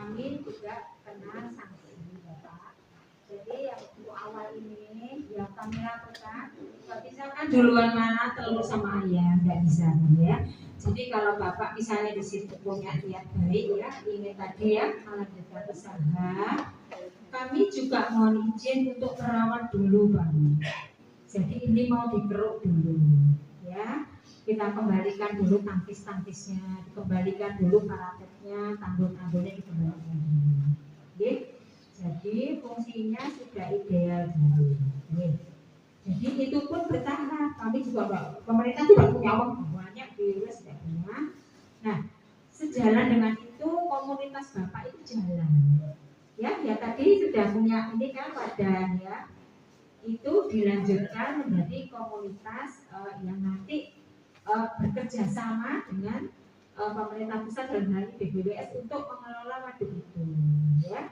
kami juga kena sanksi Bapak. Jadi yang untuk awal ini yang kami lakukan, nggak bisa kan duluan mana telur sama ayam, nggak bisa ya. Jadi kalau Bapak misalnya di situ punya niat baik ya, ingin tadi ya melanjutkan usaha, kami juga mohon izin untuk merawat dulu Bang. Jadi ini mau dikeruk dulu ya. Kita kembalikan dulu tangkis-tangkisnya, dikembalikan dulu parapetnya, tanggul-tanggulnya dikembalikan dulu. Oke? Jadi fungsinya sudah ideal dulu. Oke. Jadi itu pun bertahap. Kami juga pemerintah juga punya uang banyak diurus tidak punya. Nah, sejalan dengan itu komunitas Bapak itu jalan. Ya tadi sudah punya ini kan wadah ya. Itu dilanjutkan menjadi komunitas yang nanti bekerja sama dengan pemerintah pusat dan hal BBWS untuk mengelola waduk itu ya.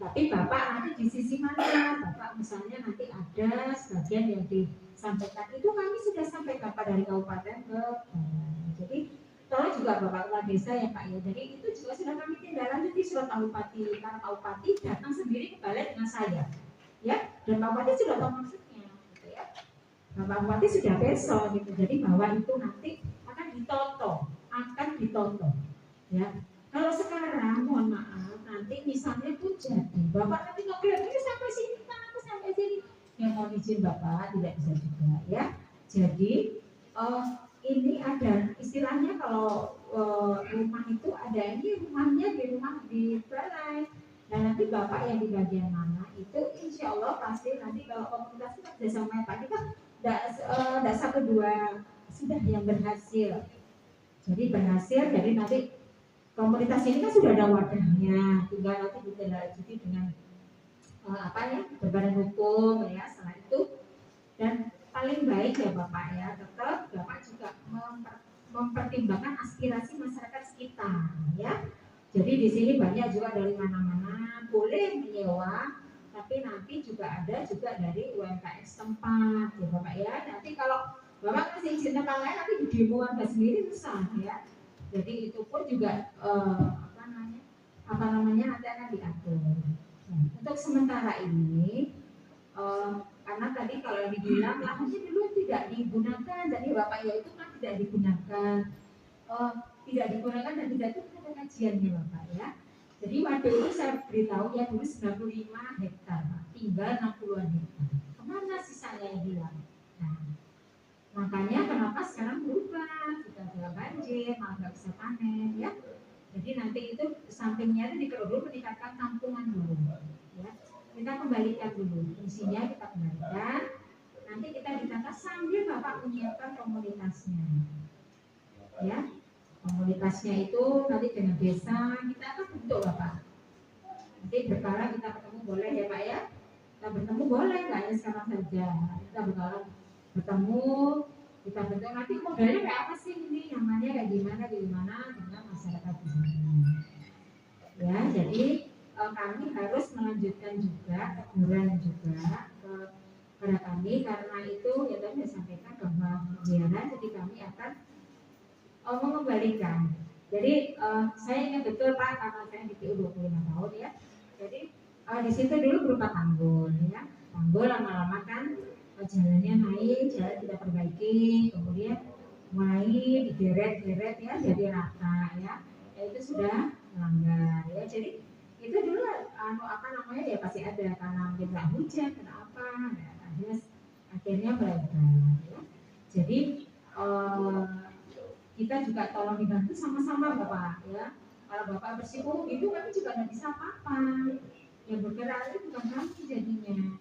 Tapi Bapak nanti di sisi mana? Bapak misalnya nanti ada sebagian yang disampaikan itu kami sudah sampaikan Pak dari kabupaten ke jadi tolong juga Bapak Kepala Desa ya Pak ya. Jadi itu juga sudah kami tindak lanjuti surat Pak Bupati, karena Pak Bupati datang sendiri ke balai dengan saya ya, dan Pak Bupati sudah tahu maksudnya gitu ya. Nah, Pak Bupati sudah besok gitu, jadi bahwa itu nanti akan ditoto ya. Kalau sekarang mohon maaf nanti misalnya pun jadi Bapak nanti ngeklaim ini sampai sini kan aku sampai sini, yang mohon izin Bapak tidak bisa juga ya. Jadi ini ada istilahnya kalau rumah itu ada ini rumahnya di rumah di balai. Nah nanti Bapak yang di bagian mana itu insya Allah pasti nanti kalau komunitas kita kerja sama Pak kita tidak satu dua sudah yang berhasil. Jadi berhasil, jadi nanti komunitas ini kan sudah ada wadahnya, tinggal nanti ditindaklanjuti dengan berbadan hukum ya setelah itu. Dan paling baik ya Bapak ya, tetap Bapak juga mempertimbangkan aspirasi masyarakat sekitar ya. Jadi di sini banyak juga dari mana-mana boleh menyewa, tapi nanti juga ada juga dari UMKM setempat ya Bapak ya. Nanti kalau Bapak kasih izin tempat lain nanti di demo Anda sendiri susah ya. Jadi itu pun juga apa namanya nanti akan diatur. Nah, untuk sementara ini karena tadi kalau dibilang lahannya dulu tidak digunakan, jadi Bapak ya itu kan tidak digunakan. Tidak digunakan dan tidak itu ada kajiannya Bapak ya. Jadi waduk itu saya beritahu ya dulu 95 hektar Pak, tinggal 60-an hektar. Kemana sisanya yang hilang? Nah, makanya kenapa sekarang berubah, kita ada banjir, malah nggak bisa panen ya. Jadi nanti itu sampingnya itu dikeruk dulu, meningkatkan tampungan dulu ya. Kita kembalikan dulu, fungsinya kita kembalikan. Nanti kita ditata sambil Bapak menyiapkan komunitasnya ya. Komunitasnya itu nanti dengan desa kita akan bentuk Bapak. Nanti berkala kita ketemu boleh ya Pak ya. Kita bertemu boleh nggak ya sekarang saja. Kita berkala bertemu, kita bentuk nanti modelnya kayak apa sih ini, namanya kayak gimana dengan masyarakat di sini. Ya, jadi kami harus melanjutkan juga teguran juga kepada kami karena itu ya tadi saya sampaikan bahwa biara jadi kami akan mengembalikan. Jadi saya ingat betul Pak karena saya di PU 25 tahun ya. Jadi di situ dulu berupa tanggul ya. Tanggul lama-lama kan jalannya naik, jalan kita perbaiki, kemudian mulai digeret-geret ya jadi rata ya. Itu sudah melanggar ya. Jadi itu dulu ya pasti ada karena kena hujan, kena apa, nah, akhirnya melebar ya. Jadi kita juga tolong dibantu sama-sama Bapak ya. Kalau Bapak bersikukuh itu kami juga nggak bisa apa-apa. Yang bergerak itu bukan kami jadinya.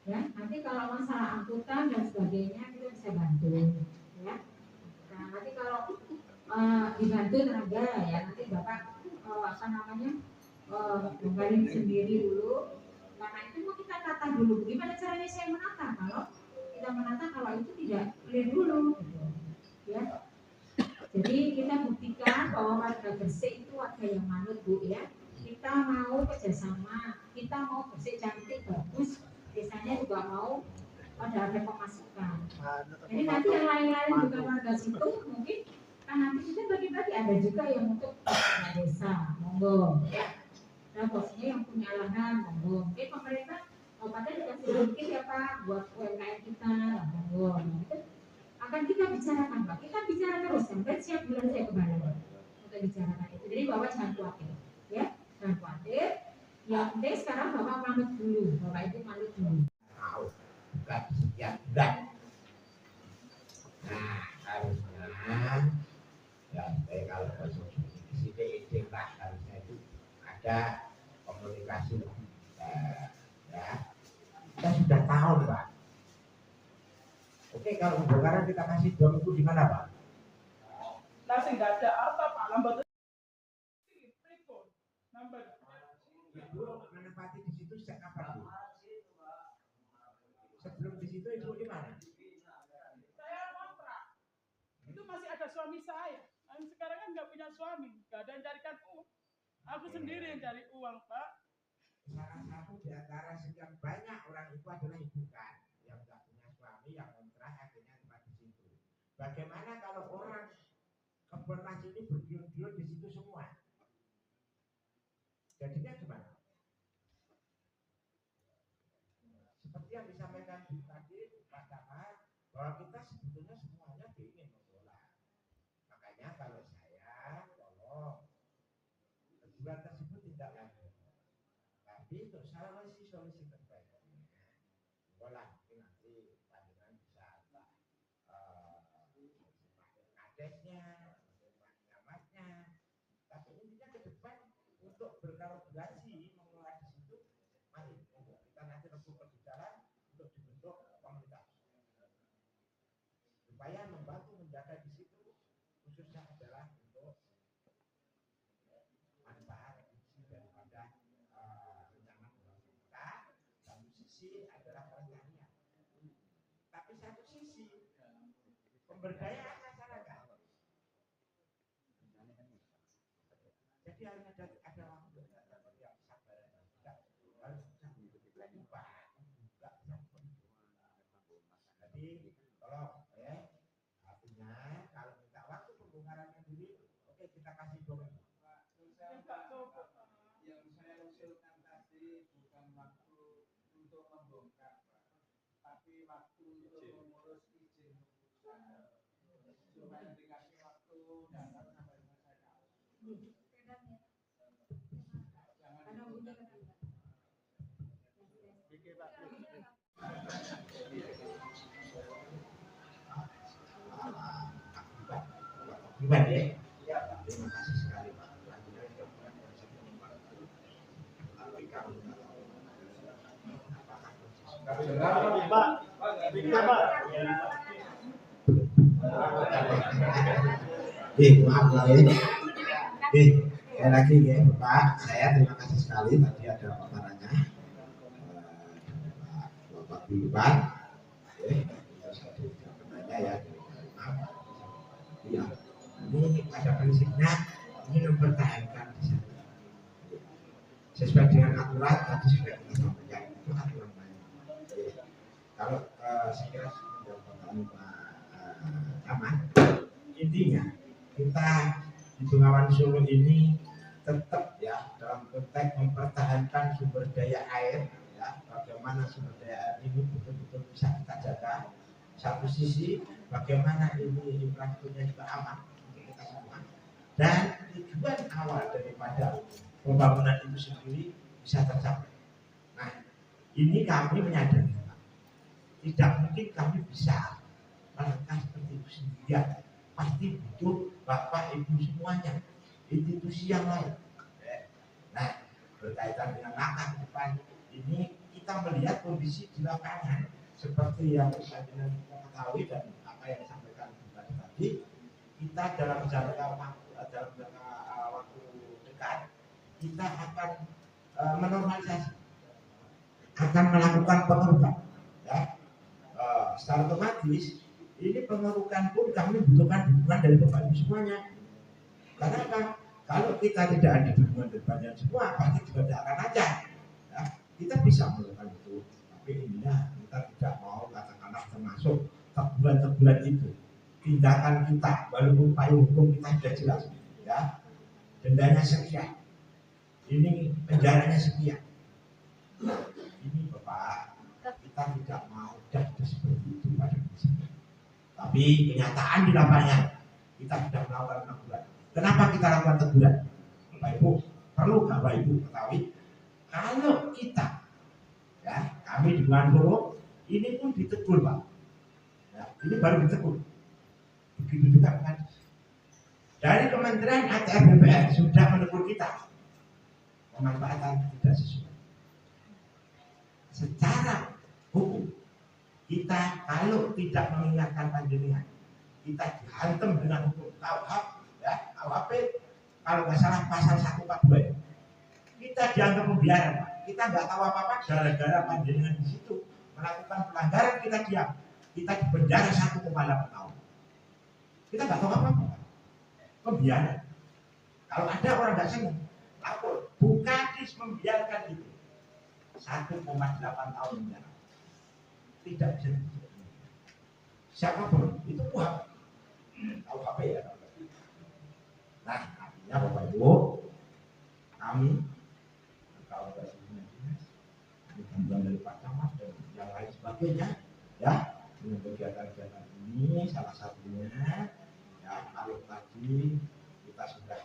Ya, nanti kalau masalah angkutan dan sebagainya kita bisa bantu ya. Nah, nanti kalau dibantu tenaga ya nanti Bapak bongkarin sendiri dulu. Karena itu mau kita tata dulu. Gimana caranya saya menata? Kalau kita menata kalau itu tidak clear dulu gitu. Ya. Jadi kita buktikan bahwa warga Gresik itu warga yang manut Bu ya. Kita mau kerjasama, kita mau Gresik cantik bagus, desanya juga mau ada pemasukan. Jadi nanti yang lain-lain bukan warga situ mungkin kan nanti kita bagi-bagi ada juga yang untuk desa mau monggo ya. Nah posisinya yang punya lahan monggo. Oke pemerintah kabupaten dikasih sedikit ya Pak buat UMKM kita, monggo. Nah, itu akan kita bicarakan Pak. Kita bicara terus sampai siap bulan saya kembali untuk bicarakan itu. Jadi Bapak jangan khawatir, ya jangan khawatir. Yang penting sekarang Bapak manut dulu, Bapak itu manut dulu. Bukan sekian bulan. Nah harusnya ya kalau di sini izin Pak harusnya itu ada komunikasi ya kita sudah tahu Pak. Oke kalau pembongkaran kita kasih 2 minggu di mana Pak? Nah nggak ada apa Pak lambat Ibu menempati di situ sejak kapan Bu? Sebelum di situ Ibu di mana? Saya kontrak. Itu masih ada suami saya. Sekarang kan nggak punya suami, nggak ada yang carikan uang. Aku sendiri yang cari uang Pak. Salah satu di antara sekian banyak orang itu adalah ibu kan yang nggak punya suami yang kontrak akhirnya tempat di situ. Bagaimana kalau orang kebun mas ini berduyun-duyun di situ semua? Jadinya gimana? Seperti yang disampaikan tadi Pak Damar bahwa kita sebetulnya semuanya ingin mengelola. Makanya kalau saya tolong kejuan tersebut tidak lanjut. Tapi untuk solusi terbaiknya, olah mungkin nanti panjenengan bisa kadesnya, pengamatnya. Tapi intinya ke depan untuk berkolaborasi mengelola di situ, mari kita nanti rembukan di jalan untuk dibentuk komunitas supaya membantu menjaga di situ khususnya adalah untuk manfaat daripada rencangan kita. Satu sisi adalah pertanian, tapi satu sisi pemberdayaan masyarakat. Jadi harus ada waktu yang sabar, tidak harus bisa lupa. Jadi tolong ya, artinya kalau minta waktu pembongkarannya dulu, oke kita kasih 2 minggu. Yang saya usulkan tadi bukan waktu untuk membongkar, tapi waktu untuk mengurus izin usaha supaya dikasih waktu datang sampai selesai. Gimana ya? Terima kasih sekali Pak. Maaf lagi ya Pak, saya terima kasih sekali tadi ada paparannya Bapak Bilupan, ya, ya, ini pada prinsipnya ini mempertahankan di sana. Sesuai dengan aturan tadi sudah kita sampaikan itu aturan lain. Kalau saya kira Pak Camat, intinya kita di Bengawan Solo ini tetap ya dalam konteks mempertahankan sumber daya air ya, bagaimana sumber daya air ini betul-betul bisa kita jaga. Satu sisi bagaimana ini infrastrukturnya juga aman untuk kita semua, dan tujuan awal daripada pembangunan itu sendiri bisa tercapai. Nah ini kami menyadari tidak mungkin kami bisa melangkah seperti itu sendirian, pasti butuh Bapak Ibu semuanya, institusi yang lain. Nah berkaitan dengan langkah ke depan ini kita melihat kondisi di lapangan seperti yang kita ketahui dan apa yang disampaikan tadi, kita dalam jangka waktu dekat kita akan menormalisasi, akan melakukan pengerukan ya. Secara otomatis ini pengerukan pun kami butuhkan dukungan dari Bapak Ibu semuanya. Karena apa? Kalau kita tidak ada dukungan dari Bapak Ibu semua pasti juga tidak akan lancar ya. Kita bisa melakukan itu, tapi inilah kita tidak mau katakanlah termasuk teguran-teguran itu. Tindakan kita walaupun payung hukum kita sudah jelas ya, dendanya sekian, ini penjaranya sekian. Ini Bapak, kita tidak mau jadi seperti itu pada prinsipnya. Tapi kenyataan di lapangan kita sudah melakukan teguran. Kenapa kita lakukan teguran? Bapak Ibu, perlu Bapak Ibu ketahui, kalau kita, ya kami dengan Solo, ini pun ditegur Pak. Ya, ini baru ditegur. Begitu juga kan. Dari Kementerian ATR BPN sudah menegur kita pemanfaatan tidak sesuai. Secara hukum kita kalau tidak mengingatkan panjenengan, kita dihantam dengan hukum KUHP, ya KUHP kalau nggak salah pasal 142. Kita dianggap pembiaran, Pak. Kita nggak tahu apa-apa gara-gara panjenengan di situ melakukan pelanggaran, kita diam, kita dipenjara 1,8 tahun. Kita nggak tahu apa-apa, pembiaran. Kalau ada orang nggak senang, lapor. Bukadis membiarkan itu 1,8 tahun penjara. Tidak bisa dibiarkan. Siapapun itu KUHP ya. Nah, artinya Bapak Ibu, kami kalau presiden ini bantuan dari Pak Camat dan yang lain sebagainya, ya dengan kegiatan-kegiatan ini salah satunya ya kalau tadi kita sudah